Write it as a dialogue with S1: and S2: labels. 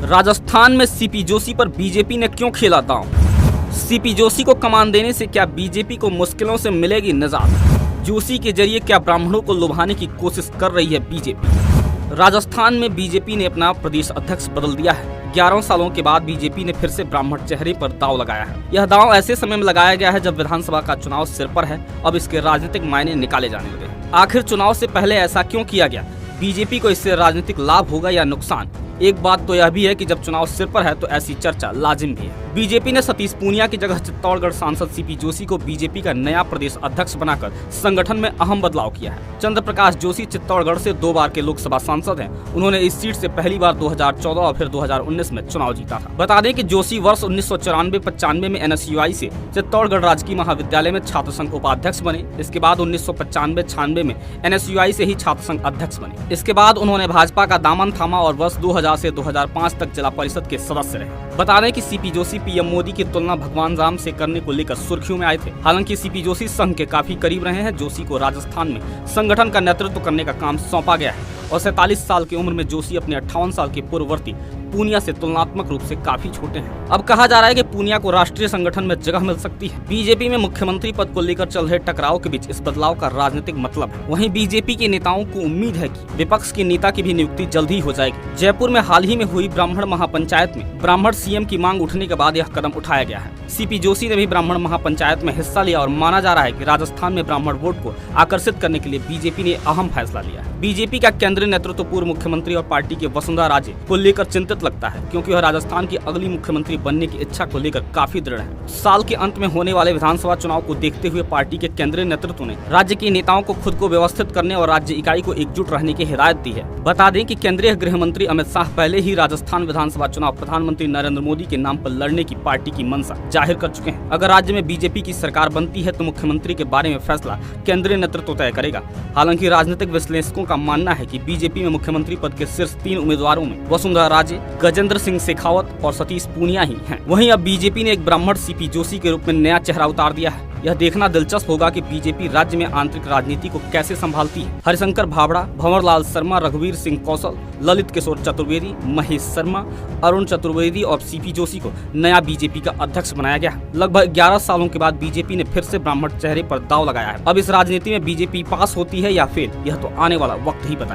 S1: राजस्थान में सीपी जोशी पर बीजेपी ने क्यों खेला दांव? सीपी जोशी को कमान देने से क्या बीजेपी को मुश्किलों से मिलेगी निजात? जोशी के जरिए क्या ब्राह्मणों को लुभाने की कोशिश कर रही है बीजेपी? राजस्थान में बीजेपी ने अपना प्रदेश अध्यक्ष बदल दिया है। 11 सालों के बाद बीजेपी ने फिर से ब्राह्मण चेहरे पर दांव लगाया है। यह दांव ऐसे समय में लगाया गया है जब विधानसभा का चुनाव सिर पर है। अब इसके राजनीतिक मायने निकाले जाने लगे। आखिर चुनाव से पहले ऐसा क्यों किया गया? बीजेपी को इससे राजनीतिक लाभ होगा या नुकसान? एक बात तो यह भी है कि जब चुनाव सिर पर है तो ऐसी चर्चा लाजिम भी है। बीजेपी ने सतीश पूनिया की जगह चित्तौड़गढ़ सांसद सीपी जोशी को बीजेपी का नया प्रदेश अध्यक्ष बनाकर संगठन में अहम बदलाव किया है। चंद्र प्रकाश जोशी चित्तौड़गढ़ से 2 बार के लोकसभा सांसद हैं। उन्होंने इस सीट से पहली बार 2014 और फिर 2019 में चुनाव जीता था। बता दें कि जोशी वर्ष 1994-95 में NSUI से चित्तौड़गढ़ राजकीय महाविद्यालय में छात्र संघ उपाध्यक्ष बने। इसके बाद 1995-96 में NSUI से ही छात्र संघ अध्यक्ष बने। इसके बाद उन्होंने भाजपा का दामन थामा और वर्ष 2000 से 2005 तक जिला परिषद के सदस्य रहे। बता दें कि सीपी जोशी पीएम मोदी की तुलना भगवान राम से करने को लेकर सुर्खियों में आए थे। हालांकि सीपी जोशी संघ के काफी करीब रहे हैं। जोशी को राजस्थान में संगठन का नेतृत्व करने का काम सौंपा गया है और 47 साल की उम्र में जोशी अपने 58 साल के पूर्ववर्ती पूनिया से तुलनात्मक रूप से काफी छोटे हैं। अब कहा जा रहा है कि पूनिया को राष्ट्रीय संगठन में जगह मिल सकती है। बीजेपी में मुख्यमंत्री पद को लेकर चल रहे टकराव के बीच इस बदलाव का राजनीतिक मतलब है। वहीं बीजेपी के नेताओं को उम्मीद है कि विपक्ष के नेता की भी नियुक्ति जल्द ही हो जाएगी। जयपुर में हाल ही में हुई ब्राह्मण महापंचायत में ब्राह्मण सीएम की मांग उठने के बाद यह कदम उठाया गया है। सीपी जोशी ने भी ब्राह्मण महापंचायत में हिस्सा लिया और माना जा रहा है कि राजस्थान में ब्राह्मण वोट को आकर्षित करने के लिए बीजेपी ने अहम फैसला लिया है। बीजेपी का केंद्रीय नेतृत्व पूर्व मुख्यमंत्री और पार्टी के वसुंधरा राजे को लेकर चिंतित लगता है, क्योंकि वह राजस्थान की अगली मुख्यमंत्री बनने की इच्छा को लेकर काफी दृढ़ है। साल के अंत में होने वाले विधानसभा चुनाव को देखते हुए पार्टी के केंद्रीय नेतृत्व ने राज्य के नेताओं को खुद को व्यवस्थित करने और राज्य इकाई को एकजुट रहने की हिदायत दी है। बता दें कि केंद्रीय गृह मंत्री अमित शाह पहले ही राजस्थान विधानसभा चुनाव प्रधानमंत्री नरेंद्र मोदी के नाम पर लड़ने की पार्टी की मंशा जाहिर कर चुके हैं। अगर राज्य में बीजेपी की सरकार बनती है तो मुख्यमंत्री के बारे में फैसला केंद्रीय नेतृत्व तय करेगा। हालांकि राजनीतिक विश्लेषकों का मानना है कि बीजेपी में मुख्यमंत्री पद के शीर्ष 3 उम्मीदवारों में वसुंधरा राजे, गजेंद्र सिंह शेखावत और सतीश पूनिया ही हैं। वहीं अब बीजेपी ने एक ब्राह्मण सीपी जोशी के रूप में नया चेहरा उतार दिया है। यह देखना दिलचस्प होगा कि बीजेपी राज्य में आंतरिक राजनीति को कैसे संभालती है। हरिशंकर भावड़ा, भंवरलाल शर्मा, रघुवीर सिंह कौशल, ललित किशोर चतुर्वेदी, महेश शर्मा, अरुण चतुर्वेदी और सीपी जोशी को नया बीजेपी का अध्यक्ष बनाया गया। लगभग 11 सालों के बाद बीजेपी ने फिर से ब्राह्मण चेहरे पर दांव लगाया है। अब इस राजनीति में बीजेपी पास होती है या फेल, यह तो आने वाला वक्त ही बताएगा।